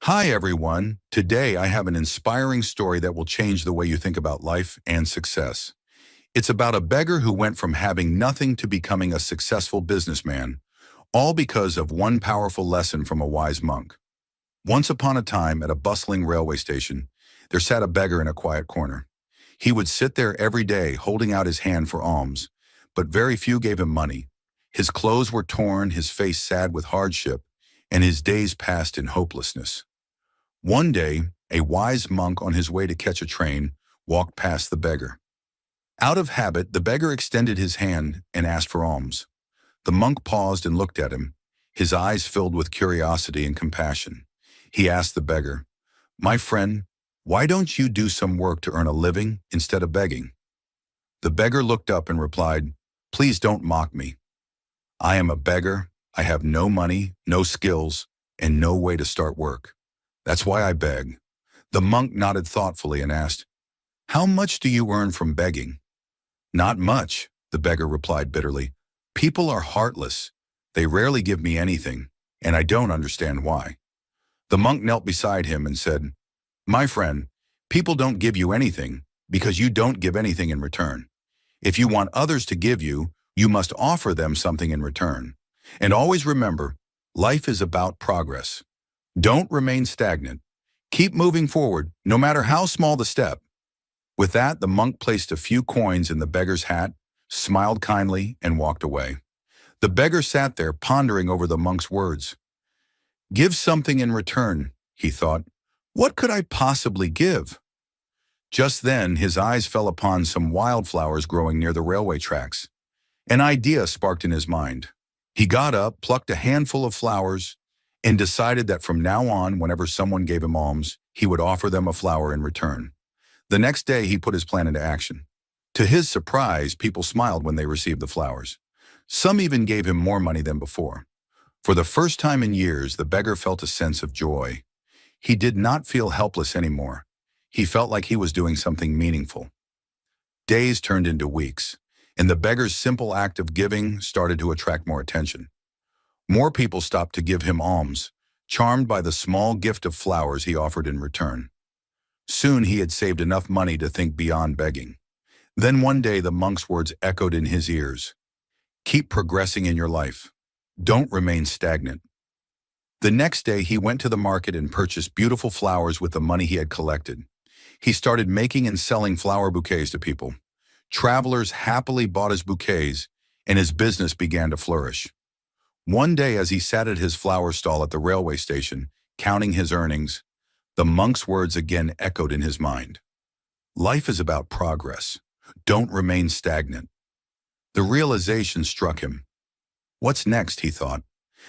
Hi, everyone. Today I have an inspiring story that will change the way you think about life and success. It's about a beggar who went from having nothing to becoming a successful businessman, all because of one powerful lesson from a wise monk. Once upon a time, at a bustling railway station, there sat a beggar in a quiet corner. He would sit there every day holding out his hand for alms, but very few gave him money. His clothes were torn, his face sad with hardship, and his days passed in hopelessness. One day, a wise monk on his way to catch a train walked past the beggar. Out of habit, the beggar extended his hand and asked for alms. The monk paused and looked at him, his eyes filled with curiosity and compassion. He asked the beggar, "My friend, why don't you do some work to earn a living instead of begging?" The beggar looked up and replied, "Please don't mock me. I am a beggar. I have no money, no skills, and no way to start work. That's why I beg." The monk nodded thoughtfully and asked, "How much do you earn from begging?" "Not much," the beggar replied bitterly. "People are heartless. They rarely give me anything, and I don't understand why." The monk knelt beside him and said, "My friend, people don't give you anything because you don't give anything in return. If you want others to give you, you must offer them something in return. And always remember, life is about progress. Don't remain stagnant. Keep moving forward, no matter how small the step." With that, the monk placed a few coins in the beggar's hat, smiled kindly, and walked away. The beggar sat there pondering over the monk's words. "Give something in return," he thought. "What could I possibly give?" Just then, his eyes fell upon some wildflowers growing near the railway tracks. An idea sparked in his mind. He got up, plucked a handful of flowers, and decided that from now on, whenever someone gave him alms, he would offer them a flower in return. The next day, he put his plan into action. To his surprise, people smiled when they received the flowers. Some even gave him more money than before. For the first time in years, the beggar felt a sense of joy. He did not feel helpless anymore. He felt like he was doing something meaningful. Days turned into weeks, and the beggar's simple act of giving started to attract more attention. More people stopped to give him alms, charmed by the small gift of flowers he offered in return. Soon he had saved enough money to think beyond begging. Then one day the monk's words echoed in his ears. "Keep progressing in your life. Don't remain stagnant." The next day he went to the market and purchased beautiful flowers with the money he had collected. He started making and selling flower bouquets to people. Travelers happily bought his bouquets, and his business began to flourish. One day, as he sat at his flower stall at the railway station, counting his earnings, the monk's words again echoed in his mind. Life is about progress. Don't remain stagnant. The realization struck him. What's next, he thought.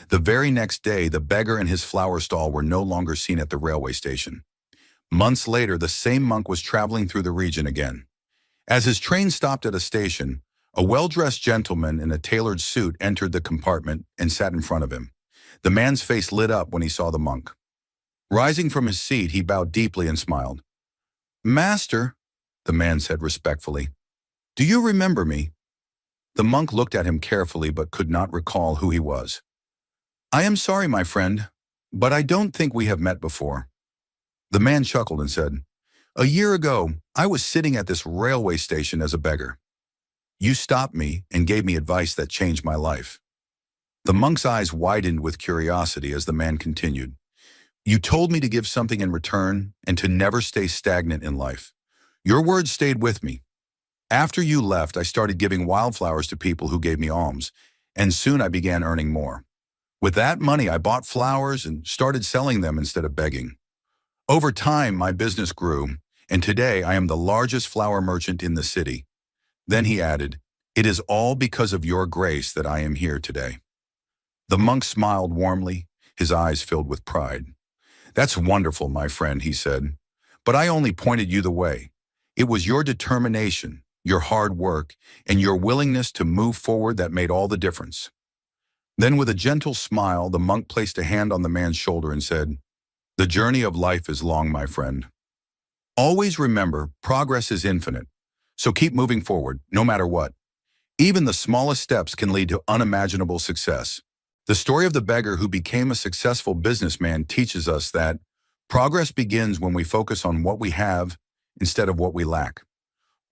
The very next day, the beggar and his flower stall were no longer seen at the railway station. Months later, the same monk was traveling through the region again. As his train stopped at a station, a well-dressed gentleman in a tailored suit entered the compartment and sat in front of him. The man's face lit up when he saw the monk. Rising from his seat, he bowed deeply and smiled. "Master," the man said respectfully, "do you remember me?" The monk looked at him carefully but could not recall who he was. "I am sorry, my friend, but I don't think we have met before." The man chuckled and said, "A year ago, I was sitting at this railway station as a beggar. You stopped me and gave me advice that changed my life." The monk's eyes widened with curiosity as the man continued. "You told me to give something in return and to never stay stagnant in life. Your words stayed with me. After you left, I started giving wildflowers to people who gave me alms, and soon I began earning more. With that money, I bought flowers and started selling them instead of begging. Over time, my business grew, and today I am the largest flower merchant in the city." Then he added, "It is all because of your grace that I am here today." The monk smiled warmly, his eyes filled with pride. "That's wonderful, my friend," he said. "But I only pointed you the way. It was your determination, your hard work, and your willingness to move forward that made all the difference." Then with a gentle smile, the monk placed a hand on the man's shoulder and said, "The journey of life is long, my friend. Always remember, progress is infinite. So keep moving forward, no matter what. Even the smallest steps can lead to unimaginable success." The story of the beggar who became a successful businessman teaches us that Progress begins when we focus on what we have instead of what we lack.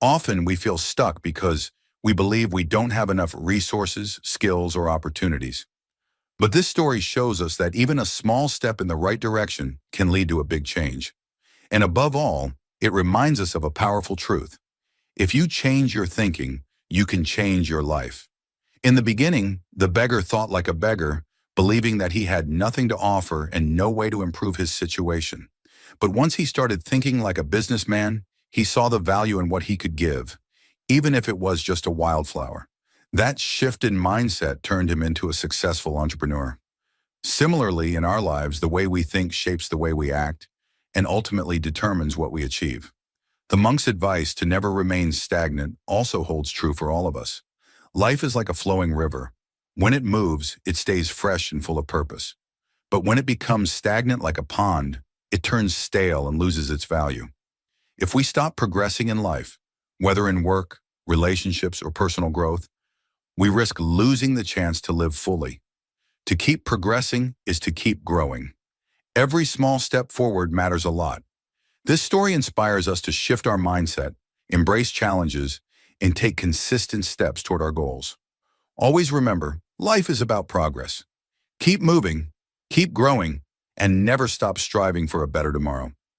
Often we feel stuck because we believe we don't have enough resources, skills, or opportunities. But this story shows us that even a small step in the right direction can lead to a big change. And above all, it reminds us of a powerful truth. If you change your thinking, you can change your life. In the beginning, the beggar thought like a beggar, believing that he had nothing to offer and no way to improve his situation. But once he started thinking like a businessman, he saw the value in what he could give, even if it was just a wildflower. That shift in mindset turned him into a successful entrepreneur. Similarly, in our lives, the way we think shapes the way we act and ultimately determines what we achieve. The monk's advice to never remain stagnant also holds true for all of us. Life is like a flowing river. When it moves, it stays fresh and full of purpose. But when it becomes stagnant like a pond, it turns stale and loses its value. If we stop progressing in life, whether in work, relationships, or personal growth, we risk losing the chance to live fully. To keep progressing is to keep growing. Every small step forward matters a lot. This story inspires us to shift our mindset, embrace challenges, and take consistent steps toward our goals. Always remember, life is about progress. Keep moving, keep growing, and never stop striving for a better tomorrow.